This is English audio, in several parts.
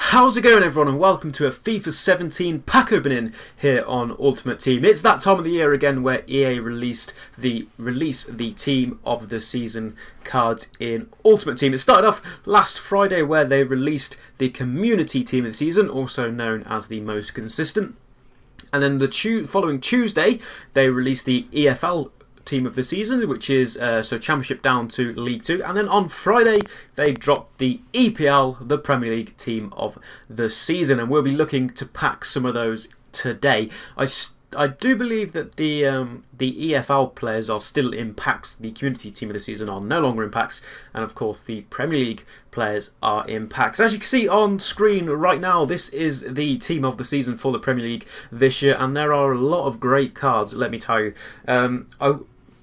How's it going, everyone, and welcome to a FIFA 17 pack opening here on Ultimate Team. It's that time of the year again where EA release the Team of the Season cards in Ultimate Team. It started off last Friday where they released the Community Team of the Season, also known as the most consistent. And then the following Tuesday, they released the EFL Team of the Season, which is so Championship down to League 2, and then on Friday they dropped the EPL, the Premier League Team of the Season, and we'll be looking to pack some of those today. I do believe that the EFL players are still in packs. The Community Team of the Season are no longer in packs, and of course the Premier League players are in packs. As you can see on screen right now, this is the Team of the Season for the Premier League this year, and there are a lot of great cards, let me tell you.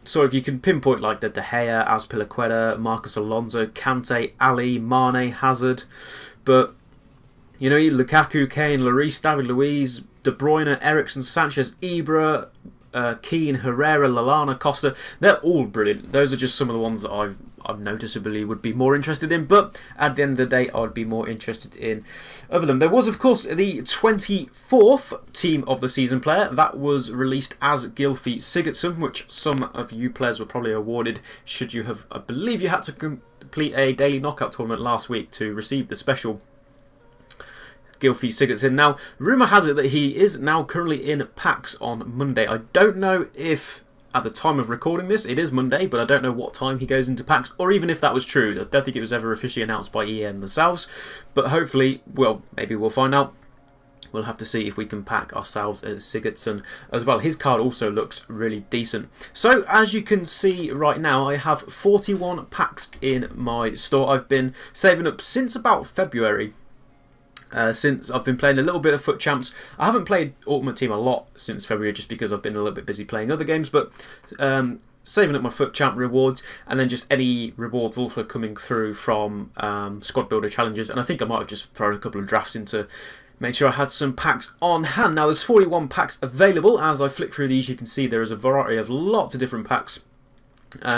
If you can pinpoint like the De Gea, Azpilicueta, Marcos Alonso, Kante, Ali, Mane, Hazard, but you know, Lukaku, Kane, Lloris, David Luiz, De Bruyne, Eriksen, Sanchez, Ibra, Keane, Herrera, Lallana, Costa, they're all brilliant. Those are just some of the ones that I've noticeably would be more interested in, but at the end of the day I would be more interested in other them. There was of course the 24th Team of the Season player that was released as Gylfi Sigurdsson, which some of you players were probably awarded should you have, I believe you had to complete a daily knockout tournament last week to receive the special Gylfi Sigurdsson. Now, rumour has it that he is now currently in packs on Monday. I don't know if at the time of recording this it is Monday, but I don't know what time he goes into packs, or even if that was true. I don't think it was ever officially announced by EA themselves, but hopefully, well, maybe we'll find out. We'll have to see if we can pack ourselves as Sigurdsson as well. His card also looks really decent. So, as you can see right now, I have 41 packs in my store. I've been saving up since about February. Since I've been playing a little bit of Foot Champs. I haven't played Ultimate Team a lot since February just because I've been a little bit busy playing other games, but saving up my Foot Champ rewards, and then just any rewards also coming through from Squad Builder challenges, and I think I might have just thrown a couple of drafts in to make sure I had some packs on hand. Now there's 41 packs available. As I flick through these you can see there is a variety of lots of different packs.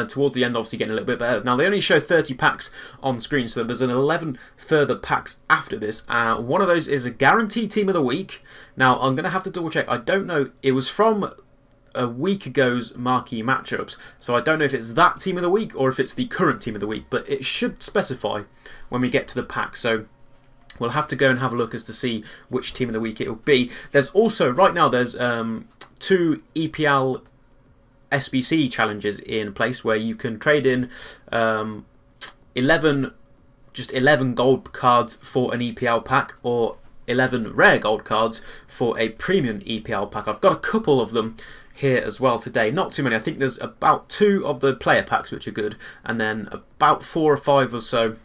Towards the end, obviously getting a little bit better. Now they only show 30 packs on screen, so there's an 11 further packs after this. One of those is a guaranteed Team of the Week. Now I'm going to have to double check. I don't know. It was from a week ago's marquee matchups, so I don't know if it's that Team of the Week or if it's the current Team of the Week, but it should specify when we get to the pack. So we'll have to go and have a look as to see which Team of the Week it will be. There's also, right now, there's 2 EPL SBC challenges in place where you can trade in 11 gold cards for an EPL pack, or 11 rare gold cards for a premium EPL pack. I've got a couple of them here as well today. Not too many. I think there's about 2 of the player packs which are good, and then about 4 or 5 or so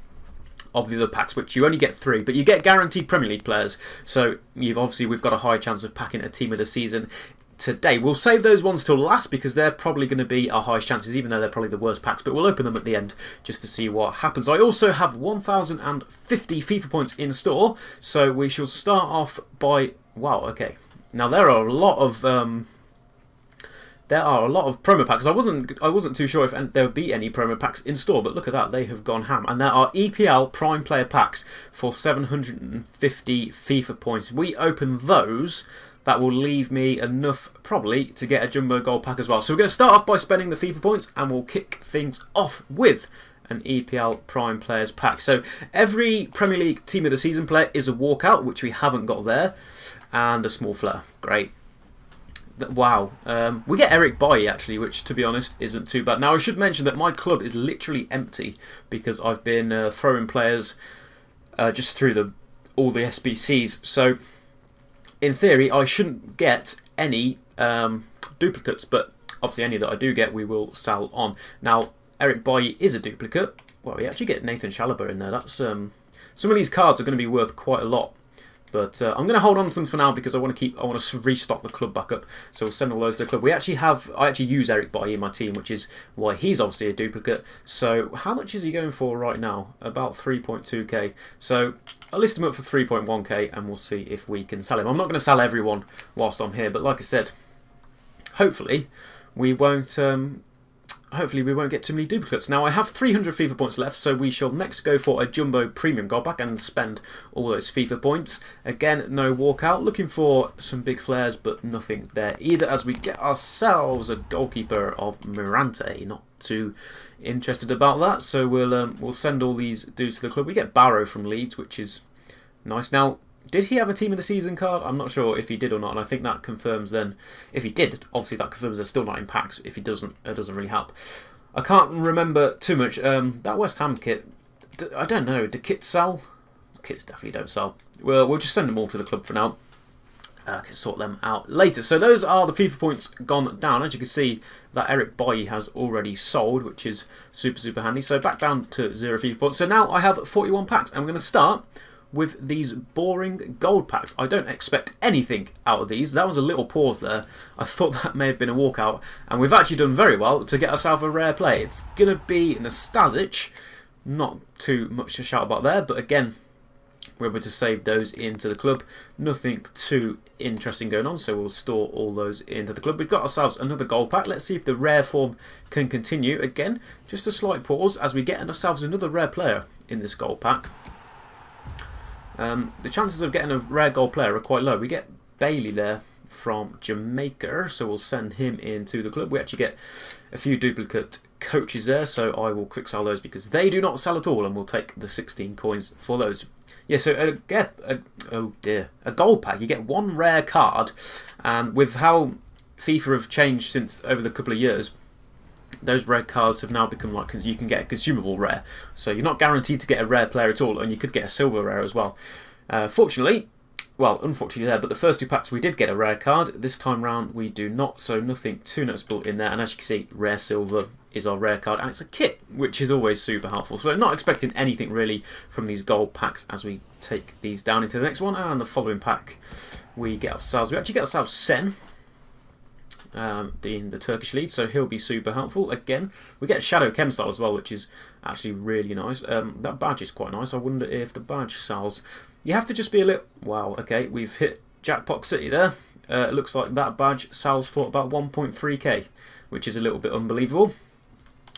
of the other packs, which you only get 3, but you get guaranteed Premier League players. So we've got a high chance of packing a Team of the Season today. We'll save those ones till last because they're probably going to be our highest chances, even though they're probably the worst packs, but we'll open them at the end just to see what happens. I also have 1,050 FIFA points in store, so we shall start off by, wow, okay. Now there are a lot of promo packs. I wasn't too sure if there would be any promo packs in store, but look at that, they have gone ham. And there are EPL Prime Player packs for 750 FIFA points. If we open those, that will leave me enough probably to get a Jumbo Gold pack as well. So we're going to start off by spending the FIFA points, and we'll kick things off with an EPL Prime Players pack. So every Premier League Team of the Season player is a walkout, which we haven't got there, and a small flare. Great. Wow. We get Eric Bailly actually, which to be honest isn't too bad. Now I should mention that my club is literally empty because I've been throwing players just through all the SBCs. So in theory, I shouldn't get any duplicates, but obviously any that I do get, we will sell on. Now, Eric Bailly is a duplicate. Well, we actually get Nathan Chalobah in there. That's some of these cards are going to be worth quite a lot, but I'm going to hold on to them for now because I want to restock the club back up. So we'll send all those to the club. I actually use Eric Bailly in my team, which is why he's obviously a duplicate. So how much is he going for right now? About 3.2k. So I'll list him up for 3.1k and we'll see if we can sell him. I'm not going to sell everyone whilst I'm here, but like I said, hopefully we won't hopefully we won't get too many duplicates. Now I have 300 FIFA points left, so we shall next go for a Jumbo Premium Gold Pack and spend all those FIFA points. Again, no walkout. Looking for some big flares, but nothing there either, as we get ourselves a goalkeeper of Mirante. Not too interested about that, so we'll send all these dudes to the club. We get Barrow from Leeds, which is nice. Now, did he have a team of the season card? I'm not sure if he did or not, and I think that confirms then, if he did, obviously that confirms they're still not in packs. If he doesn't, it doesn't really help. I can't remember too much. That West Ham kit, I don't know, do kits sell? Kits definitely don't sell. Well, we'll just send them all to the club for now. I can sort them out later. So those are the FIFA points gone down. As you can see, that Eric Boye has already sold, which is super, super handy. So back down to 0 FIFA points. So now I have 41 packs. I'm going to start with these boring gold packs. I don't expect anything out of these. That was a little pause there. I thought that may have been a walkout, and we've actually done very well to get ourselves a rare play. It's going to be Nastasic. Not too much to shout about there, but again, we're able to save those into the club. Nothing too interesting going on, so we'll store all those into the club. We've got ourselves another gold pack. Let's see if the rare form can continue. Again, just a slight pause as we get ourselves another rare player in this gold pack. The chances of getting a rare gold player are quite low. We get Bailey there from Jamaica, so we'll send him into the club. We actually get a few duplicate coaches there, so I will quick sell those because they do not sell at all, and we'll take the 16 coins for those. Yeah, so oh dear, a gold pack. You get one rare card, and with how FIFA have changed since over the couple of years, those rare cards have now become like, you can get a consumable rare, so you're not guaranteed to get a rare player at all, and you could get a silver rare as well. Unfortunately there, but the first two packs we did get a rare card. This time round we do not, so nothing too noticeable in there. And as you can see, rare silver is our rare card, and it's a kit, which is always super helpful. So not expecting anything really from these gold packs as we take these down into the next one. And the following pack we actually get ourselves Sen, in the Turkish league, so he'll be super helpful. Again, we get Shadow Chem style as well, which is actually really nice. That badge is quite nice. I wonder if the badge sells. You have to just be a little... Wow, okay, we've hit Jackpot City there. It looks like that badge sells for about 1.3k, which is a little bit unbelievable.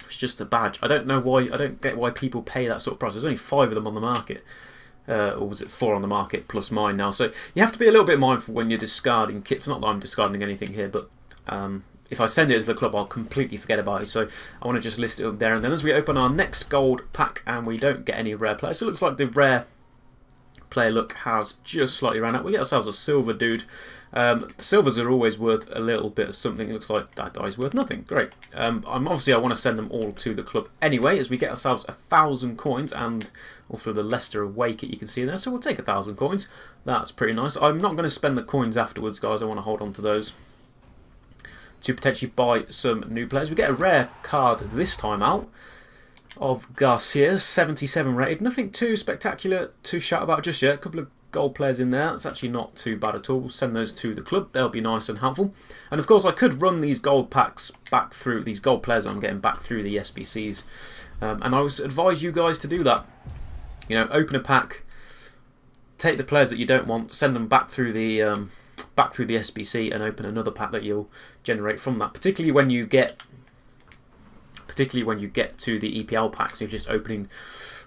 It's just a badge. I don't know why. I don't get why people pay that sort of price. There's only 5 of them on the market. Or was it 4 on the market plus mine now? So you have to be a little bit mindful when you're discarding kits. Not that I'm discarding anything here, but if I send it to the club, I'll completely forget about it. So I want to just list it up there. And then as we open our next gold pack and we don't get any rare players, so it looks like the rare player luck has just slightly ran out. We get ourselves a silver dude. Silvers are always worth a little bit of something. It looks like that guy's worth nothing. Great. I want to send them all to the club anyway, as we get ourselves 1,000 coins and also the Leicester away kit you can see there. So we'll take 1,000 coins. That's pretty nice. I'm not going to spend the coins afterwards, guys. I want to hold on to those to potentially buy some new players. We get a rare card this time out of Garcia, 77 rated. Nothing too spectacular to shout about just yet. A couple of gold players in there. It's actually not too bad at all. We'll send those to the club. They'll be nice and helpful. And of course, I could run these gold packs back through, these gold players I'm getting back through the SBCs. And I would advise you guys to do that. You know, open a pack, take the players that you don't want, send them back through the SBC, and open another pack that you'll generate from that. Particularly when you get to the EPL packs, you're just opening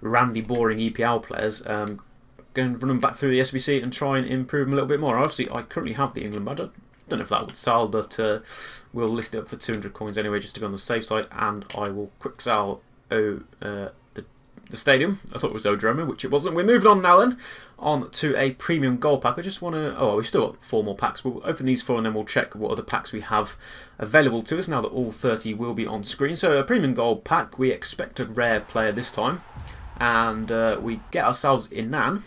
randy, boring EPL players. Go and run them back through the SBC and try and improve them a little bit more. Obviously, I currently have the England badge. I don't know if that would sell, but we'll list it up for 200 coins anyway, just to go on the safe side. And I will quick sell the stadium. I thought it was Odroma, which it wasn't. We're moving on now then, on to a premium gold pack. I just want to... Oh, we've still got 4 more packs. We'll open these 4 and then we'll check what other packs we have available to us now that all 30 will be on screen. So a premium gold pack, we expect a rare player this time. And we get ourselves Inan,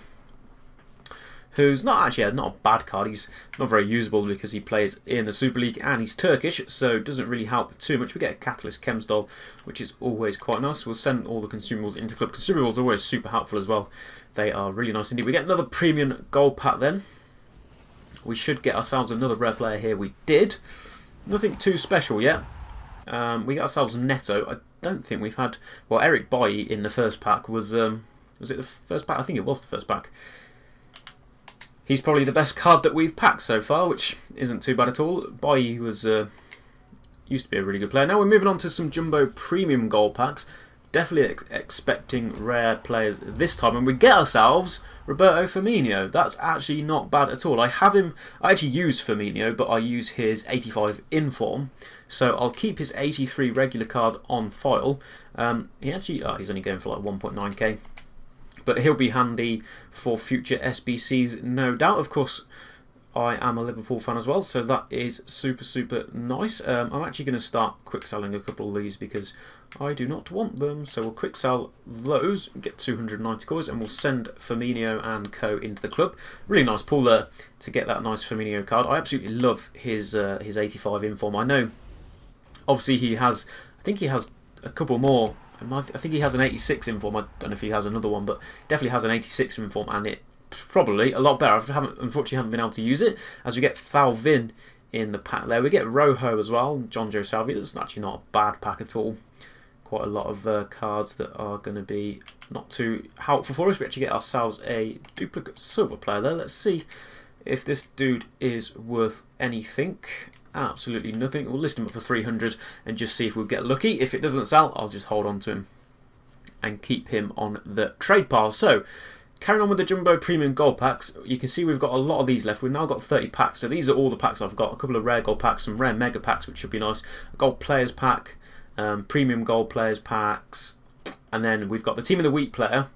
who's not a bad card. He's not very usable because he plays in the Super League and he's Turkish, so it doesn't really help too much. We get a Catalyst Chemstol, which is always quite nice. We'll send all the consumables into club. Consumables are always super helpful as well. They are really nice indeed. We get another premium gold pack then. We should get ourselves another rare player here. We did. Nothing too special yet. We got ourselves Neto. I don't think we've had... Well, Eric Boye in the first pack was it the first pack? I think it was the first pack. He's probably the best card that we've packed so far, which isn't too bad at all. Boye was, Used to be a really good player. Now we're moving on to some Jumbo Premium Gold Packs. Definitely expecting rare players this time. And we get ourselves Roberto Firmino. That's actually not bad at all. I actually use Firmino, but I use his 85 inform. So I'll keep his 83 regular card on file. He's only going for like 1.9k. But he'll be handy for future SBCs, no doubt. Of course, I am a Liverpool fan as well, so that is super, super nice. I'm actually going to start quick selling a couple of these because I do not want them. So we'll quick sell those, get 290 coins, and we'll send Firmino and co into the club. Really nice pull there to get that nice Firmino card. I absolutely love his 85 inform. I know, obviously I think he has a couple more. I think he has an 86 inform. I don't know if he has another one, but definitely has an 86 inform, and it's probably a lot better. Unfortunately, haven't been able to use it, as we get Falvin in the pack there. We get Rojo as well, John Joe Salvia. That's actually not a bad pack at all. Quite a lot of cards that are going to be not too helpful for us. We actually get ourselves a duplicate silver player there. Let's see if this dude is worth anything. Absolutely nothing. We'll list him up for 300 and just see if we'll get lucky. If it doesn't sell, I'll just hold on to him and keep him on the trade pile. So, carrying on with the Jumbo Premium Gold Packs, you can see we've got a lot of these left. We've now got 30 packs, so these are all the packs I've got. A couple of rare gold packs, some rare mega packs, which should be nice. A gold players pack, premium gold players packs, and then we've got the Team of the Week player.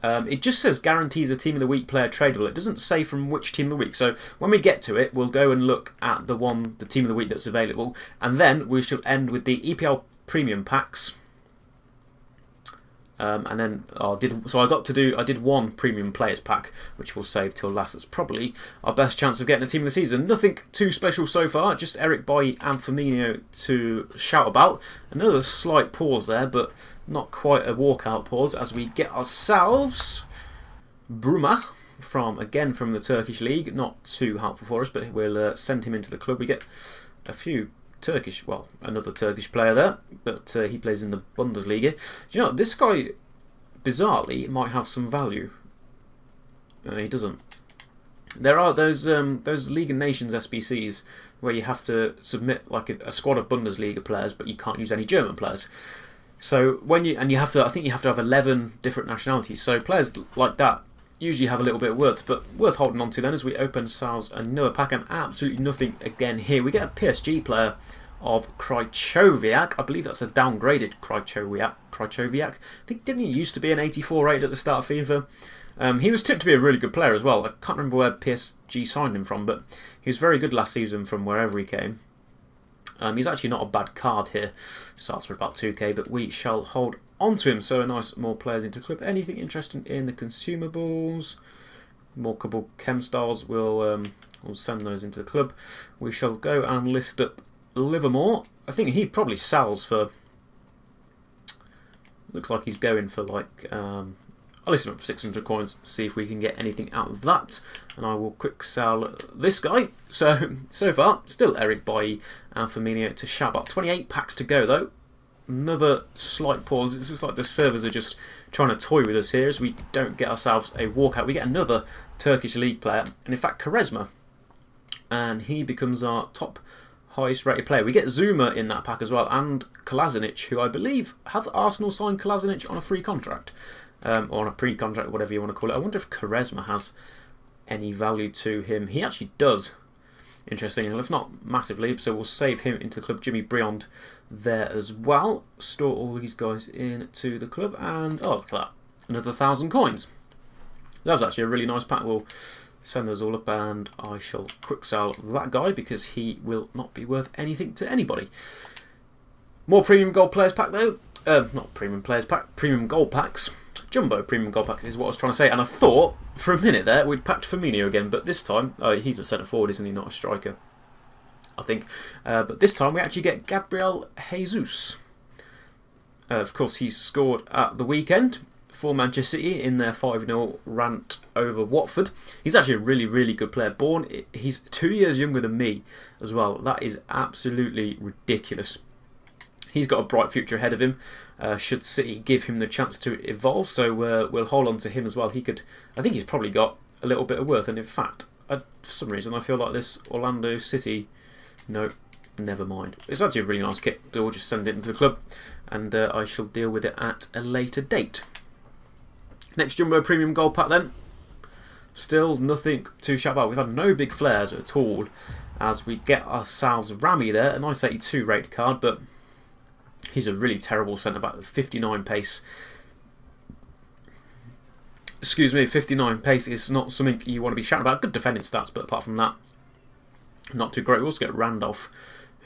It just says guarantees a Team of the Week player tradable. It doesn't say from which Team of the Week. So when we get to it, we'll go and look at the Team of the Week that's available, and then we shall end with the EPL Premium packs. And then I did one premium players pack, which we'll save till last. That's probably our best chance of getting a team of the season. Nothing too special so far, just Eric Bailly and Firmino to shout about. Another slight pause there, but not quite a walkout pause, as we get ourselves Bruma from the Turkish league. Not too helpful for us, but we'll send him into the club. We get a few another Turkish player there, but he plays in the Bundesliga. Do you know, this guy, bizarrely, might have some value. He doesn't. There are those League of Nations SBCs where you have to submit like a squad of Bundesliga players, but you can't use any German players. So I think you have to have 11 different nationalities. So players like that usually have a little bit of worth holding on to then, as we open ourselves another pack, and absolutely nothing again here. We get a PSG player of Krychowiak. I believe that's a downgraded Krychowiak. I think, didn't he used to be an 84 rated at the start of FIFA? He was tipped to be a really good player as well. I can't remember where PSG signed him from, but he was very good last season from wherever he came. He's actually not a bad card here. Starts for about 2k, but we shall hold on to him. So a nice more players into the club. Anything interesting in the consumables? More couple chem styles. We'll send those into the club. We shall go and list up Livermore. I think he probably sells for. Looks like he's going for like. I'll list him up for 600 coins. See if we can get anything out of that. And I will quick sell this guy. So far, still Eric Bailly and Firmino to shout about. 28 packs to go though. Another slight pause. It looks like the servers are just trying to toy with us here, as we don't get ourselves a walkout. We get another Turkish league player, and in fact Quaresma, and he becomes our top highest rated player. We get Zuma in that pack as well, and Kolasinac, who I believe have Arsenal signed Kolasinac on a free contract, or on a pre-contract, whatever you want to call it. I wonder if Quaresma has any value to him. He actually does, interestingly, if not massively, so we'll save him into the club. Jimmy Briand there as well. Store all these guys into the club, and oh, look at that, another 1,000 coins. That was actually a really nice pack. We'll send those all up, and I shall quick sell that guy because he will not be worth anything to anybody. More premium gold players pack though. Not premium players pack, premium gold packs. Jumbo premium gold packs is what I was trying to say, and I thought for a minute there we'd packed Firmino again, but this time, he's a centre forward, isn't he, not a striker, I think. But this time we actually get Gabriel Jesus. Of course, he's scored at the weekend for Manchester City in their 5-0 rant over Watford. He's actually a really, really good player. He's 2 years younger than me as well. That is absolutely ridiculous. He's got a bright future ahead of him. Should City give him the chance to evolve, so we'll hold on to him as well. I think he's probably got a little bit of worth, and in fact, for some reason, I feel like this Orlando City, no, never mind. It's actually a really nice kit. We'll just send it into the club, and I shall deal with it at a later date. Next Jumbo Premium Gold Pack then. Still nothing to shout about. We've had no big flares at all, as we get ourselves Rami there, a nice 82 rate card, but he's a really terrible centre-back, 59 pace. Excuse me, 59 pace is not something you want to be shouting about. Good defending stats, but apart from that, not too great. We also get Randolph,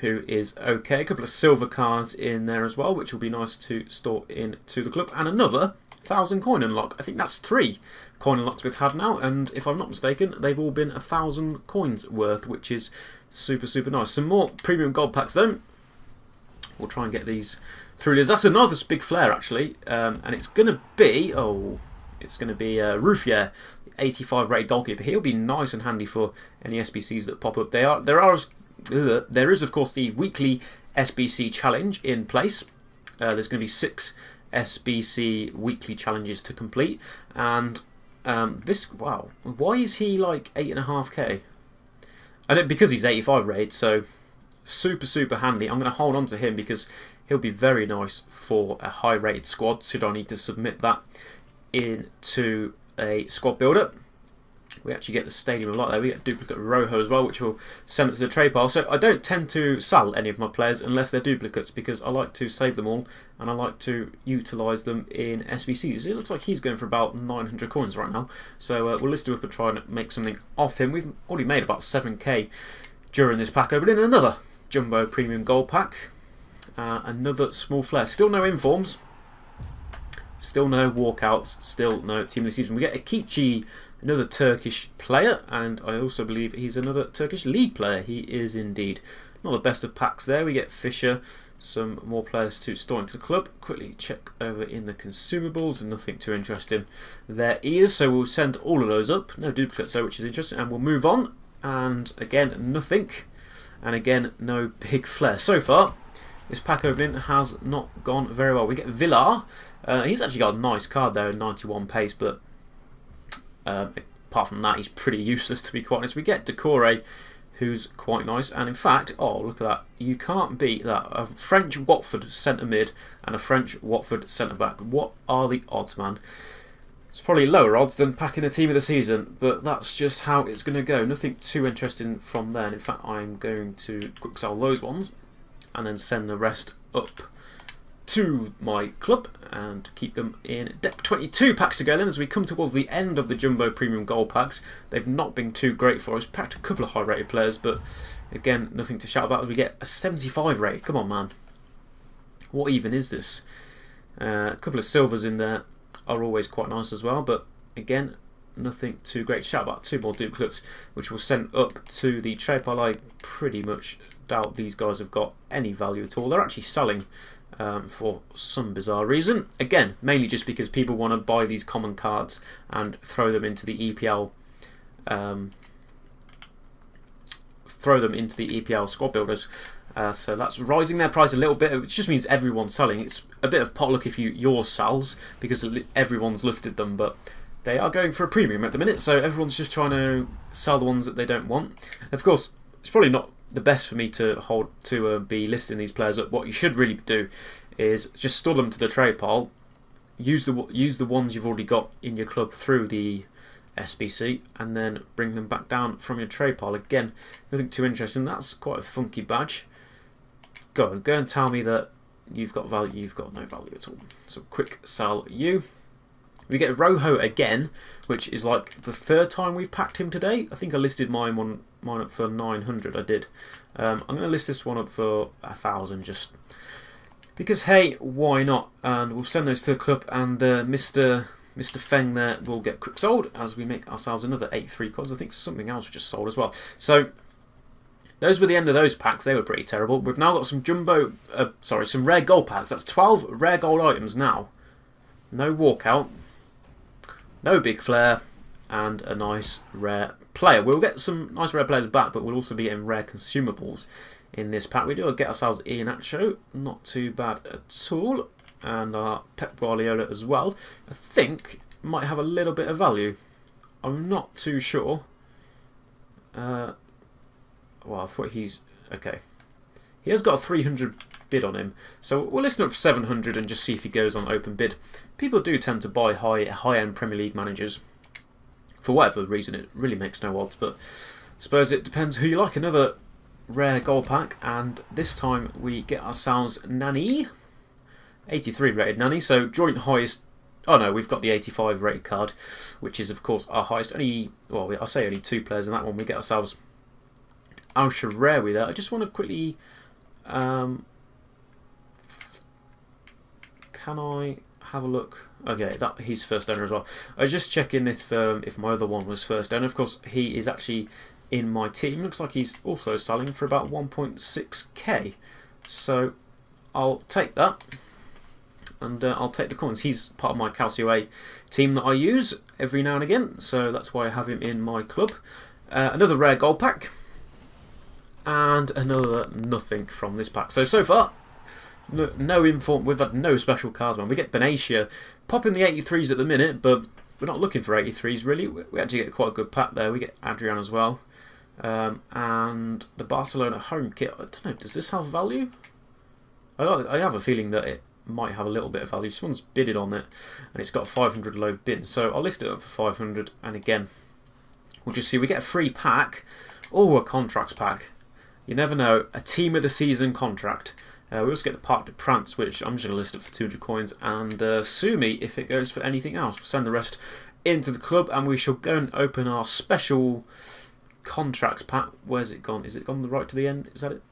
who is okay. A couple of silver cards in there as well, which will be nice to store into the club. And another 1,000 coin unlock. I think that's 3 coin unlocks we've had now, and if I'm not mistaken, they've all been 1,000 coins worth, which is super, super nice. Some more premium gold packs then. We'll try and get these through this. That's another big flare actually, and it's going to be, Ruffier, 85 rated goalkeeper. He'll be nice and handy for any SBCs that pop up. There is of course the weekly SBC challenge in place. There's going to be 6 SBC weekly challenges to complete, and wow, why is he like 8.5k? Because he's 85 rated, so super, super handy. I'm going to hold on to him because he'll be very nice for a high rated squad, should I need to submit that into a squad builder. We actually get the Stadium of Light there. We get duplicate Rojo as well, which we'll send it to the trade pile. So I don't tend to sell any of my players unless they're duplicates, because I like to save them all and I like to utilise them in SBCs. It looks like he's going for about 900 coins right now. So we'll list him up and try and make something off him. We've already made about 7k during this pack opening. Another Jumbo Premium Gold Pack. Another small flare. Still no informs. Still no walkouts. Still no Team of the Season. We get Akichi, another Turkish player, and I also believe he's another Turkish league player. He is indeed. Not the best of packs there. We get Fisher, some more players to store into the club. Quickly check over in the consumables, and nothing too interesting there is. So we'll send all of those up. No duplicates though, which is interesting, and we'll move on. And again, nothing. And again, no big flare. So far, this pack opening has not gone very well. We get Villar. He's actually got a nice card there, 91 pace, but apart from that, he's pretty useless, to be quite honest. We get Decore, who's quite nice, and in fact, oh, look at that. You can't beat that. A French Watford centre mid and a French Watford centre back. What are the odds, man? It's probably lower odds than packing a Team of the Season, but that's just how it's going to go. Nothing too interesting from there. And in fact, I'm going to quick sell those ones and then send the rest up to my club and keep them in deck. 22 packs to go then as we come towards the end of the Jumbo Premium Gold packs. They've not been too great for us. Packed a couple of high rated players, but again, nothing to shout about as we get a 75 rate. Come on, man. What even is this? A couple of silvers in there are always quite nice as well, but again, nothing too great to shout about. 2 more duplicates, which will send up to the trade pile. I pretty much doubt these guys have got any value at all. They're actually selling for some bizarre reason. Again, mainly just because people want to buy these common cards and throw them into the EPL squad builders. So that's rising their price a little bit, which just means everyone's selling. It's a bit of potluck if yours sells, because everyone's listed them, but they are going for a premium at the minute, so everyone's just trying to sell the ones that they don't want. Of course, it's probably not the best for me to be listing these players up. What you should really do is just store them to the trade pile, use the ones you've already got in your club through the SBC, and then bring them back down from your trade pile. Again, nothing too interesting. That's quite a funky badge. Go and tell me that you've got value. You've got no value at all. So quick sell you. We get Rojo again, which is like the 3rd time we've packed him today. I think I listed mine up for 900. I did. I'm going to list this one up for 1,000 just because, hey, why not? And we'll send those to the club, and Mr. Feng there will get quick sold as we make ourselves another 83 coins. I think something else was just sold as well. So those were the end of those packs. They were pretty terrible. We've now got some some rare gold packs. That's 12 rare gold items now. No walkout. No big flare, and a nice rare player. We'll get some nice rare players back, but we'll also be getting rare consumables in this pack. We do get ourselves Iheanacho, not too bad at all, and our Pep Guardiola as well. I think might have a little bit of value. I'm not too sure. Well, I thought he's okay. He has got a 300 bid on him, so we'll list him up for 700 and just see if he goes on open bid. People do tend to buy high-end Premier League managers. For whatever reason, it really makes no odds, but I suppose it depends who you like. Another rare gold pack, and this time we get ourselves Nani. 83 rated Nani, so joint highest. Oh no, we've got the 85 rated card, which is of course our highest. Well, I'll say only 2 players in that one. We get ourselves Al Shaarawy there. I just want to quickly. Can I have a look? Okay, he's first owner as well. I was just checking if my other one was first owner. Of course, he is actually in my team. Looks like he's also selling for about 1.6k. So I'll take that. And I'll take the coins. He's part of my Calcio A team that I use every now and again, so that's why I have him in my club. Another rare gold pack, and another nothing from this pack. So far, no inform. We've had no special cards, man. We get Benatia popping the 83s at the minute, but we're not looking for 83s really. We actually get quite a good pack there. We get Adrian as well, and the Barcelona home kit. I don't know. Does this have value? I have a feeling that it might have a little bit of value. Someone's bidded on it and it's got a 500 low bid, so I'll list it up for 500, and again we'll just see. We get a free pack. Oh, a contracts pack. You never know. A team of the season contract. We also get the Parc de Prance, which I'm just going to list it for 200 coins, and sue me if it goes for anything else. We'll send the rest into the club, and we shall go and open our special contracts pack. Where's it gone? Is it gone right to the end? Is that it?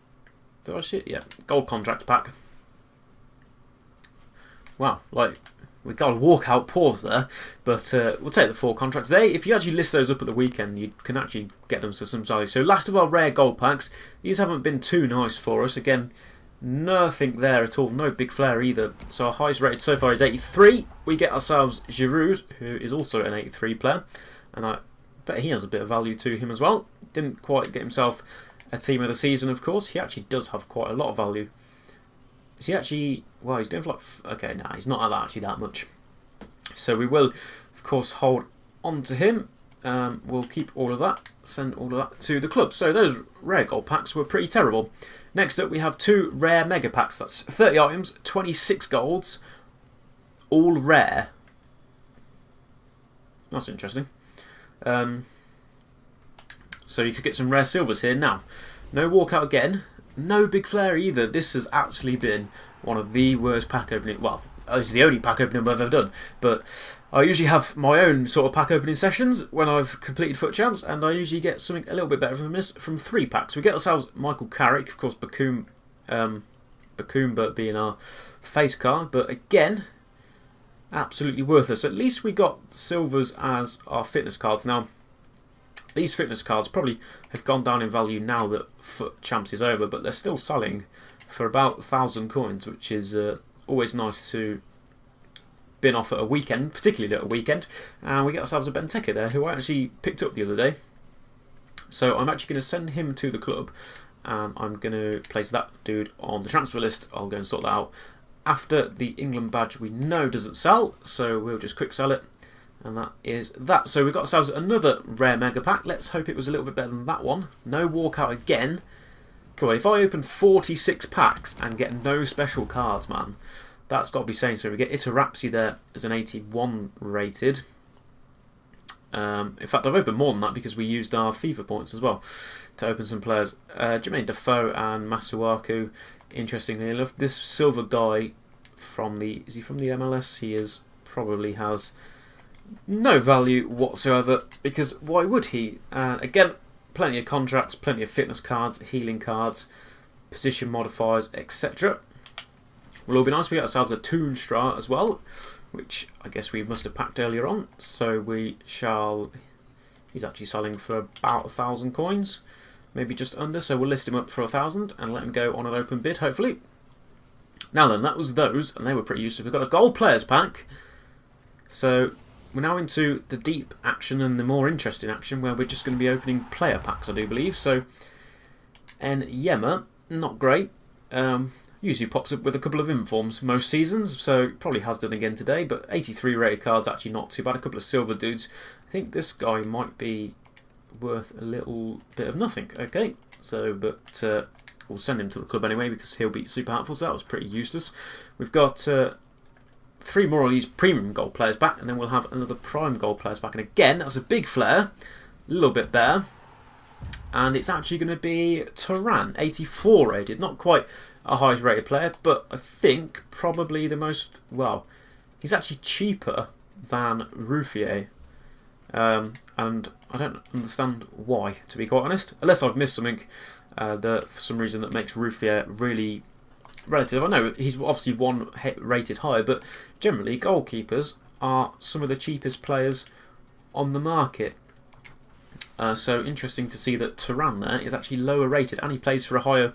Did I see it? Yeah, gold contracts pack. Wow, like, we got a walkout pause there, but we'll take the 4 contracts. If you actually list those up at the weekend, you can actually get them for some value. So last of our rare gold packs. These haven't been too nice for us. Again, nothing there at all. No big flair either. So our highest rated so far is 83. We get ourselves Giroud, who is also an 83 player, and I bet he has a bit of value to him as well. Didn't quite get himself a team of the season, of course. He actually does have quite a lot of value. Is he actually... Well, he's going for like... Okay, nah, he's not actually that much. So we will, of course, hold on to him. We'll keep all of that. Send all of that to the club. So those rare gold packs were pretty terrible. Next up, we have 2 rare mega packs. That's 30 items, 26 golds. All rare. That's interesting. So you could get some rare silvers here. Now, no walkout again. No big flair either. This has actually been one of the worst pack opening. Well, this is the only pack opening I've ever done. But I usually have my own sort of pack opening sessions when I've completed FUT Champs, and I usually get something a little bit better from this from 3 packs. We get ourselves Michael Carrick, of course, Bakumba being our face card, but again, absolutely worthless. At least we got silvers as our fitness cards. Now, these fitness cards probably have gone down in value now that FUT Champs is over, but they're still selling for about 1,000 coins, which is always nice to bin off at a weekend, particularly at a weekend. And we get ourselves a Benteke there, who I actually picked up the other day. So I'm actually going to send him to the club, and I'm going to place that dude on the transfer list. I'll go and sort that out after the England badge we know doesn't sell, so we'll just quick sell it. And that is that. So we've got ourselves another rare mega pack. Let's hope it was a little bit better than that one. No walkout again. Cool. If I open 46 packs and get no special cards, man, that's got to be saying so. We get Itarapsi there as an 81 rated. In fact, I've opened more than that because we used our FIFA points as well to open some players. Jermaine Defoe and Masuaku. Interestingly enough, this silver guy from the... Is he from the MLS? He is. Probably has no value whatsoever, because why would he? Again, plenty of contracts, plenty of fitness cards, healing cards, position modifiers, etc. Will all be nice. We got ourselves a Toonstra as well, which I guess we must have packed earlier on. So we shall... He's actually selling for about 1,000 coins, maybe just under. So we'll list him up for 1,000 and let him go on an open bid, hopefully. Now then, that was those, and they were pretty useful. We've got a gold players pack. So we're now into the deep action and the more interesting action, where we're just going to be opening player packs, I do believe. So, Yema, not great. Usually pops up with a couple of informs most seasons, so probably has done again today. But 83 rated cards, actually not too bad. A couple of silver dudes. I think this guy might be worth a little bit of nothing. Okay, so but we'll send him to the club anyway because he'll be super helpful. So that was pretty useless. We've got 3 more of these premium gold players back, and then we'll have another prime gold players back. And again, that's a big flare, a little bit better. And it's actually going to be Turan, 84 rated. Not quite a highest rated player, but I think probably the most, well, he's actually cheaper than Ruffier. And I don't understand why, to be quite honest. Unless I've missed something for some reason that makes Ruffier really relative. I know he's obviously one rated higher, but generally goalkeepers are some of the cheapest players on the market. So interesting to see that Turan there is actually lower rated and he plays for a higher,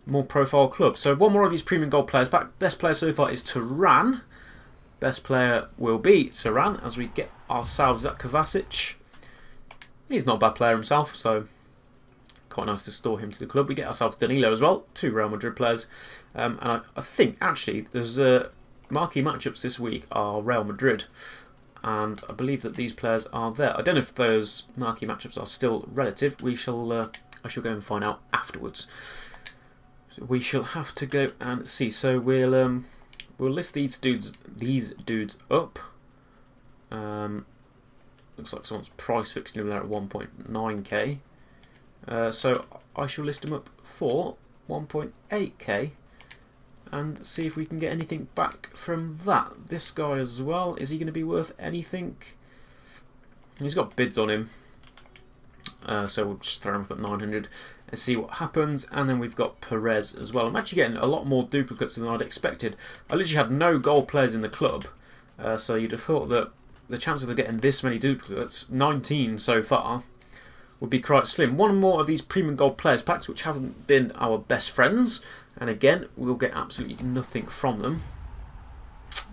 more profile club. So one more of these premium gold players back. Best player so far is Turan. Best player will be Turan as we get ourselves Zat Kovacic. He's not a bad player himself, so quite nice to store him to the club. We get ourselves Danilo as well, 2 Real Madrid players. And I think actually there's marquee matchups this week are Real Madrid. And I believe that these players are there. I don't know if those marquee matchups are still relative. We shall. I shall go and find out afterwards. So we shall have to go and see. So we'll list these dudes up. Looks like someone's price fixing him there at 1.9k. So I shall list them up for 1.8k. And see if we can get anything back from that. This guy as well, is he going to be worth anything? He's got bids on him. So we'll just throw him up at 900 and see what happens. And then we've got Perez as well. I'm actually getting a lot more duplicates than I'd expected. I literally had no gold players in the club. So you'd have thought that the chance of getting this many duplicates, 19 so far, would be quite slim. One more of these premium gold players packs, which haven't been our best friends. And again, we'll get absolutely nothing from them.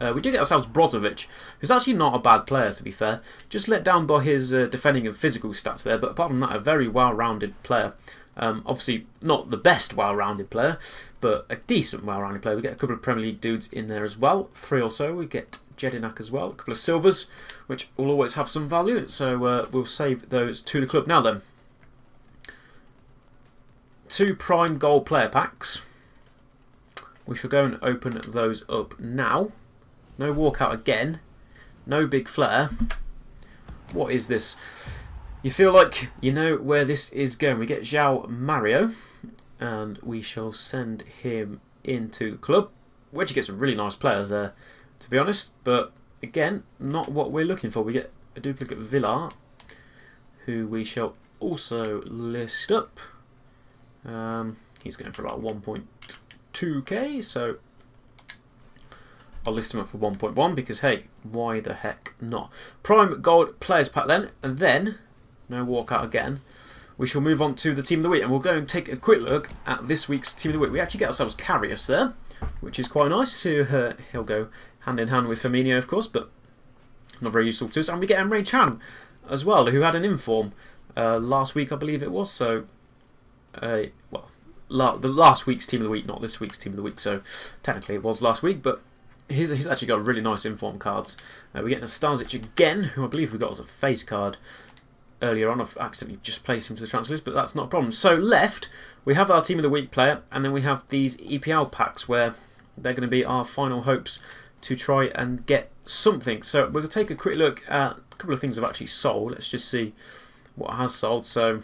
We do get ourselves Brozovic, who's actually not a bad player, to be fair. Just let down by his defending and physical stats there, but apart from that, a very well-rounded player. Obviously, not the best well-rounded player, but a decent well-rounded player. We get a couple of Premier League dudes in there as well, 3 or so. We get Jedinak as well, a couple of silvers, which will always have some value. So we'll save those to the club. Now then, 2 prime gold player packs. We shall go and open those up now. No walkout again. No big flare. What is this? You feel like you know where this is going. We get João Mario. And we shall send him into the club. We actually get some really nice players there, to be honest. But again, not what we're looking for. We get a duplicate Villar, who we shall also list up. He's going for about 1.2k, so I'll list him up for 1.1 because, hey, why the heck not? Prime Gold Players Pack then, and then, no walkout again, we shall move on to the Team of the Week, and we'll go and take a quick look at this week's Team of the Week. We actually get ourselves Karius there, which is quite nice. He'll go hand in hand with Firmino, of course, but not very useful to us. And we get Emre Can as well, who had an inform last week, I believe it was, so, well, the last week's Team of the Week, not this week's Team of the Week, so technically it was last week, but he's actually got really nice inform cards. We get Nastasic again, who I believe we got as a face card earlier on. I've accidentally just placed him to the transfer list, but that's not a problem. So left, we have our Team of the Week player, and then we have these EPL packs where they're going to be our final hopes to try and get something. So we'll take a quick look at a couple of things I've actually sold. Let's just see what has sold. So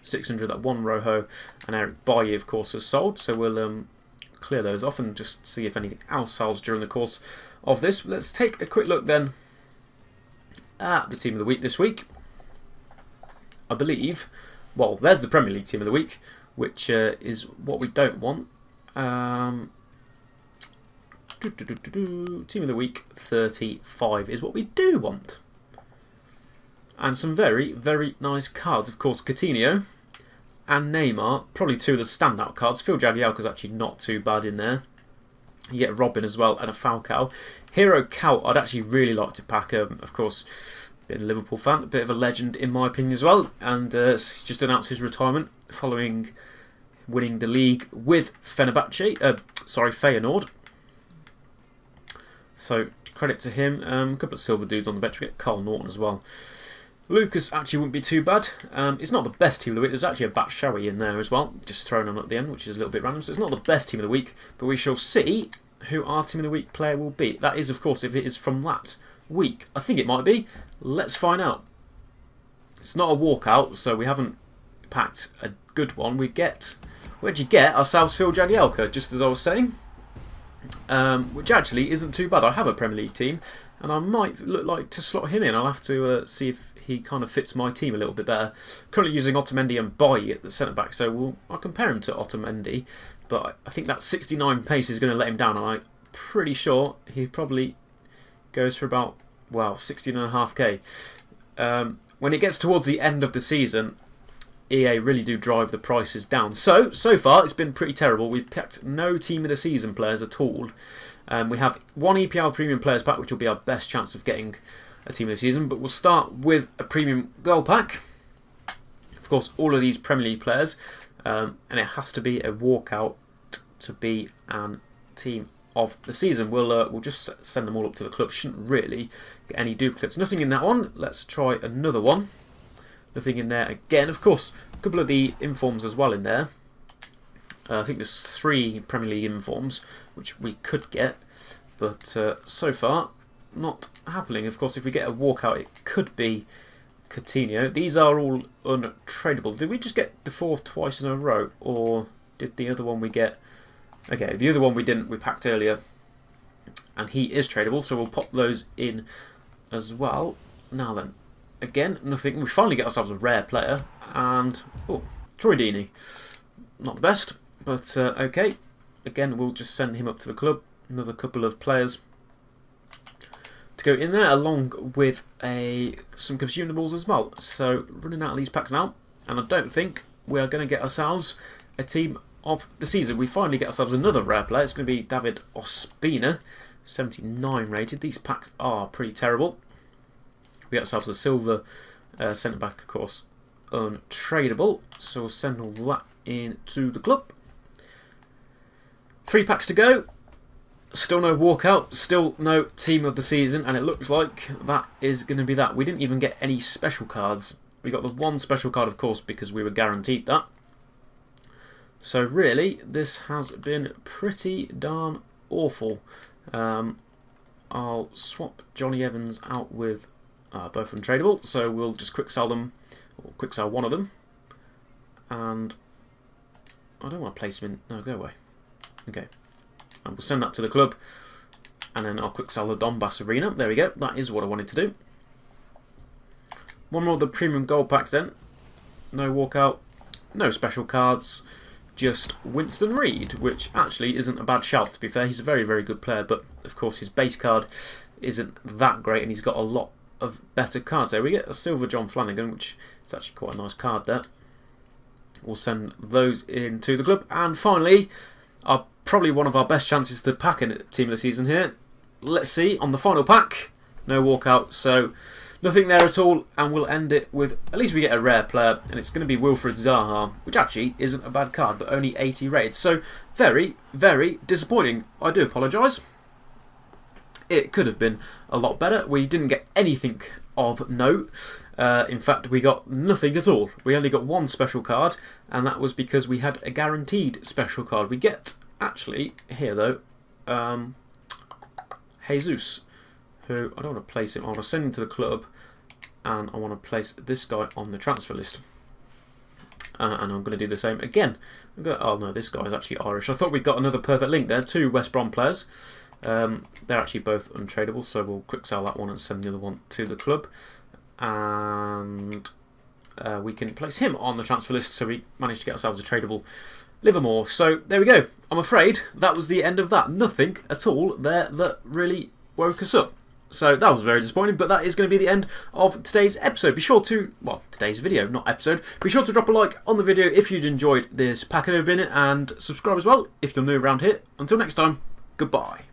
600, that one Rojo and Eric Bailly, of course, has sold. So we'll clear those off and just see if anything else sells during the course of this. Let's take a quick look then at the Team of the Week this week. I believe, well, there's the Premier League Team of the Week, which is what we don't want. Team of the Week 35 is what we do want. And some very, very nice cards. Of course, Coutinho and Neymar, probably 2 of the standout cards. Phil Jagielka's actually not too bad in there. You get Robin as well and a Falcao. Hero Kaut, I'd actually really like to pack. Of course, been a Liverpool fan, a bit of a legend in my opinion as well. And just announced his retirement following winning the league with Feyenoord. So credit to him. A couple of silver dudes on the bench. We get Carl Norton as well. Lucas actually wouldn't be too bad. It's not the best team of the week. There's actually a Batshuayi in there as well, just thrown on at the end, which is a little bit random. So it's not the best team of the week, but we shall see who our team of the week player will be. That is, of course, if it is from that week. I think it might be. Let's find out. It's not a walkout, so we haven't packed a good one. We actually get ourselves Phil Jagielka, just as I was saying, which actually isn't too bad. I have a Premier League team, and I might look like to slot him in. I'll have to see if he kind of fits my team a little bit better. Currently using Otamendi and Boy at the centre back, so I'll compare him to Otamendi, but I think that 69 pace is going to let him down, and I'm pretty sure he probably goes for about, well, 16.5k. When it gets towards the end of the season, EA really do drive the prices down. So far it's been pretty terrible. We've picked no team of the season players at all. We have one EPL premium players pack, which will be our best chance of getting a team of the season, but we'll start with a premium goal pack. Of course, all of these Premier League players, and it has to be a walkout to be an team of the season. We'll just send them all up to the club. Shouldn't really get any duplicates. Nothing in that one. Let's try another one. Nothing in there again. Of course, a couple of the informs as well in there. I think there's 3 Premier League informs which we could get, but so far not happening. Of course, if we get a walkout, it could be Coutinho. These are all untradeable. Did we just get the 4th twice in a row, or did the other one we get? Okay, the other one we didn't. We packed earlier, and he is tradable, so we'll pop those in as well. Now then, again, nothing. We finally get ourselves a rare player, and Troy Deeney. Not the best, but okay. Again, we'll just send him up to the club. Another couple of players to go in there, along with some consumables as well. So running out of these packs now, and I don't think we are going to get ourselves a team of the season. We finally get ourselves another rare player. It's going to be David Ospina, 79 rated. These packs are pretty terrible. We get ourselves a silver centre back, of course, untradeable. So we'll send all that into the club. 3 packs to go. Still no walkout, still no team of the season, and it looks like that is going to be that. We didn't even get any special cards. We got the one special card, of course, because we were guaranteed that. So really, this has been pretty darn awful. I'll swap Johnny Evans out with both untradeable, so we'll just quick sell them, or quick sell one of them. And I don't want to place him in. No, go away. Okay. And we'll send that to the club, and then I'll quick sell the Donbass Arena. There we go. That is what I wanted to do. One more of the premium gold packs then. No walkout, no special cards, just Winston Reid, which actually isn't a bad shout, to be fair. He's a very, very good player, but of course his base card isn't that great, and he's got a lot of better cards there. We get a silver John Flanagan, which is actually quite a nice card there. We'll send those into the club, and finally, probably one of our best chances to pack a team of the season here. Let's see, on the final pack, no walkout, so nothing there at all, and we'll end it with, at least we get a rare player, and it's going to be Wilfried Zaha, which actually isn't a bad card, but only 80 rated, so very, very disappointing. I do apologise. It could have been a lot better. We didn't get anything of note. In fact, we got nothing at all. We only got one special card, and that was because we had a guaranteed special card. We get, actually, here though, Jesus, who, I don't want to place him, I want to send him to the club, and I want to place this guy on the transfer list. And I'm going to do the same again. Oh no, this guy is actually Irish. I thought we'd got another perfect link there. 2 West Brom players. They're actually both untradeable, so we'll quick sell that one and send the other one to the club. And we can place him on the transfer list, so we managed to get ourselves a tradable Livermore. So there we go. I'm afraid that was the end of that. Nothing at all there that really woke us up. So that was very disappointing, but that is going to be the end of today's episode. Be sure to, well, today's video, not episode. Be sure to drop a like on the video if you'd enjoyed this pack opening, and subscribe as well if you're new around here. Until next time, goodbye.